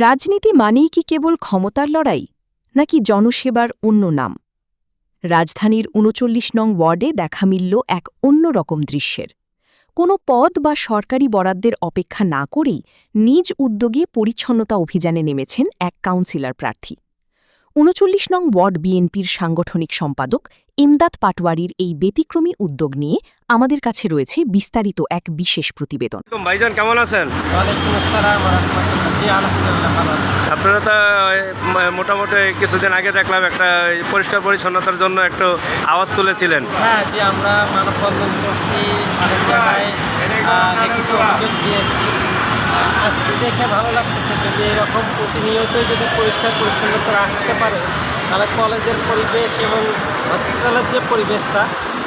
রাজনীতি মানেই কি কেবল ক্ষমতার লড়াই নাকি জনসেবার অন্য নাম? রাজধানীর ৩৯ নং ওয়ার্ডে দেখা মিলল এক অন্যরকম দৃশ্যের। কোনো পদ বা সরকারি বরাদ্দের অপেক্ষা না করেই নিজ উদ্যোগে পরিচ্ছন্নতা অভিযানে নেমেছেন এক কাউন্সিলর প্রার্থী। ৩৯ নং ওয়ার্ড বিএনপির সাংগঠনিক সম্পাদক ইমদাদ পাটোয়ারির এই ব্যতিক্রমী উদ্যোগ নিয়ে আমাদের কাছে রয়েছে বিস্তারিত এক বিশেষ প্রতিবেদন। ভাইজান কেমন আছেন? ওয়ালাইকুম আসসালাম ওয়া রাহমাতুল্লাহ। জি, আলহামদুলিল্লাহ ভালো আছি। আপনারা তো মোটামুটি কিছুদিন আগে দেখলাম একটা পরিষ্কার পরিচ্ছন্নতার জন্য একটু আওয়াজ তুলেছিলেন। হ্যাঁ, জি, আমরা মানববন্ধন করছি, অনেক জায়গায় লিখিত অভিযোগ দিয়েছি। আজকে দেখে ভালো লাগতেছে যদি এরকম প্রতিনিয়তই যদি পরিষ্কার পরিচ্ছন্নতা রাখতে পারে তাহলে কলেজের পরিবেশ এবং হসপিটালের যে পরিবেশটা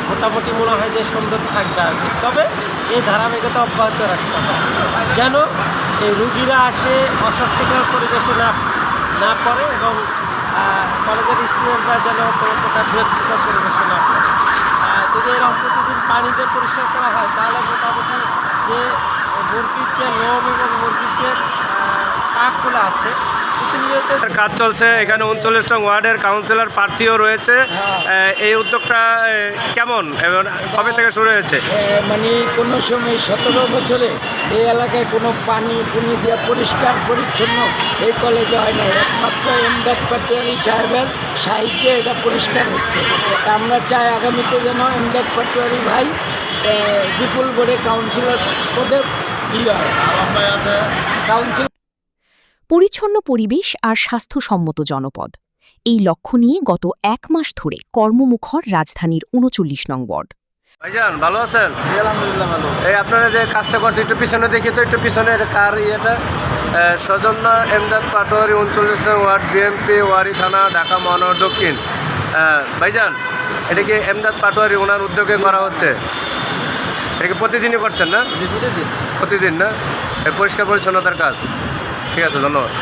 মোটামুটি মনে হয় যে সুন্দর থাকবে আর কি। তবে এই ধারাবাহিকতা অব্যাহত রাখতে হবে যেন এই রুগীরা আসে অস্বাস্থ্যকর পরিবেশে না পড়ে এবং কলেজের স্টুডেন্টরা যেন কোনো প্রকার বিরক্তিকর পরিবেশে না পড়ে। যদি এরকম প্রতিদিন পানি দিয়ে পরিষ্কার করা হয় তাহলে মোটামুটি যে মুরগির যে লোম এবং মুরগির যে পাকগুলো আছে কাজ চলছে এখানে ৩৯ নং ওয়ার্ডের কাউন্সিলর প্রার্থীও রয়েছে। এই উদ্যোগটা কেমন এবং কবে থেকে শুরু হয়েছে? মানে কোনো সময় ১৭ বছরে এই এলাকায় কোনো পানি দিয়ে পরিষ্কার পরিচ্ছন্ন এই কলেজে হয় না। একমাত্র ইমদাদ পাটোয়ারি সাহেবের সাহায্যে এটা পরিষ্কার হচ্ছে। আমরা চাই আগামীতে যেন ইমদাদ পাটোয়ারি ভাই বিপুল করে কাউন্সিলর পদে কাউন্সিল। পরিচ্ছন্ন পরিবেশ আর স্বাস্থ্যসম্মত জনপদ, এই লক্ষ্য নিয়ে গত ১ মাস ধরে কর্মমুখর রাজধানীর ৩৯ নং ওয়ার্ড। ভাইজান ভালো আছেন? আলহামদুলিল্লাহ ভালো। এই আপনারা যে কাজটা করছে একটু পিছনে দেখি তো, একটু পিছনের কার ইয়েটা। সৌজন্য ইমদাদ পাটোয়ারি ৩৯ নং ওয়ার্ড বিএনপি ওয়ারি থানা ঢাকা মহানগর দক্ষিণ। ভাইজান এটা কি ইমদাদ পাটোয়ারি ওনার উদ্যোগে করা হচ্ছে? এটা কি প্রতিদিনই করছেন না? প্রতিদিন না, পরিষ্কার পরিচ্ছন্নতার কাজ। ঠিক আছে, ধন্যবাদ।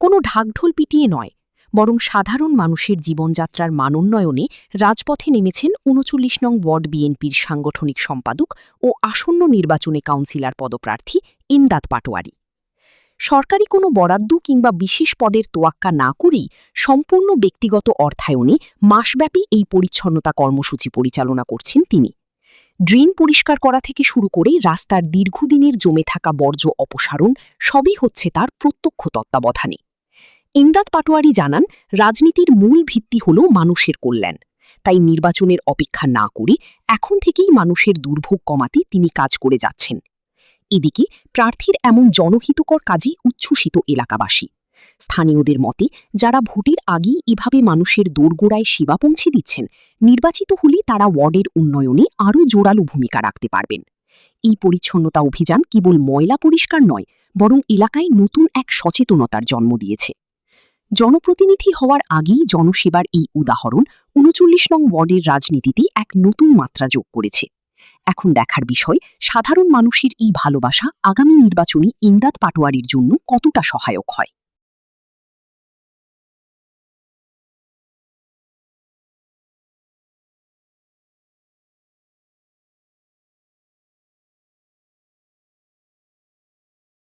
কোনো ঢাকঢোল পিটিয়ে নয়, বরং সাধারণ মানুষের জীবনযাত্রার মানোন্নয়নে রাজপথে নেমেছেন ৩৯ নং ওয়ার্ড বিএনপির সাংগঠনিক সম্পাদক ও আসন্ন নির্বাচনে কাউন্সিলর পদপ্রার্থী ইমদাদ পাটোয়ারি। সরকারি কোনো বরাদ্দ কিংবা বিশেষ পদের তোয়াক্কা না করেই সম্পূর্ণ ব্যক্তিগত অর্থায়নে মাসব্যাপী এই পরিচ্ছন্নতা কর্মসূচি পরিচালনা করছেন তিনি। ড্রেন পরিষ্কার করা থেকে শুরু করে রাস্তার দীর্ঘদিনের জমে থাকা বর্জ্য অপসারণ সবই হচ্ছে তার প্রত্যক্ষ তত্ত্বাবধানে। ইমদাদ পাটোয়ারি জানান, রাজনীতির মূল ভিত্তি হল মানুষের কল্যাণ। তাই নির্বাচনের অপেক্ষা না করে এখন থেকেই মানুষের দুর্ভোগ কমাতে তিনি কাজ করে যাচ্ছেন। এদিকে প্রার্থীর এমন জনহিতকর কাজে উচ্ছ্বসিত এলাকাবাসী। স্থানীয়দের মতে, যারা ভোটের আগেই এভাবে মানুষের দোরগোড়ায় সেবা পৌঁছে দিচ্ছেন, নির্বাচিত হলে তারা ওয়ার্ডের উন্নয়নে আরও জোরালো ভূমিকা রাখতে পারবেন। এই পরিচ্ছন্নতা অভিযান কেবল ময়লা পরিষ্কার নয়, বরং এলাকায় নতুন এক সচেতনতার জন্ম দিয়েছে। জনপ্রতিনিধি হওয়ার আগেই জনসেবার এই উদাহরণ ৩৯ নং ওয়ার্ডের রাজনীতিতে এক নতুন মাত্রা যোগ করেছে। এখন দেখার বিষয়, সাধারণ মানুষের এই ভালোবাসা আগামী নির্বাচনে ইমদাদ পাটোয়ারির জন্য কতটা সহায়ক হয়।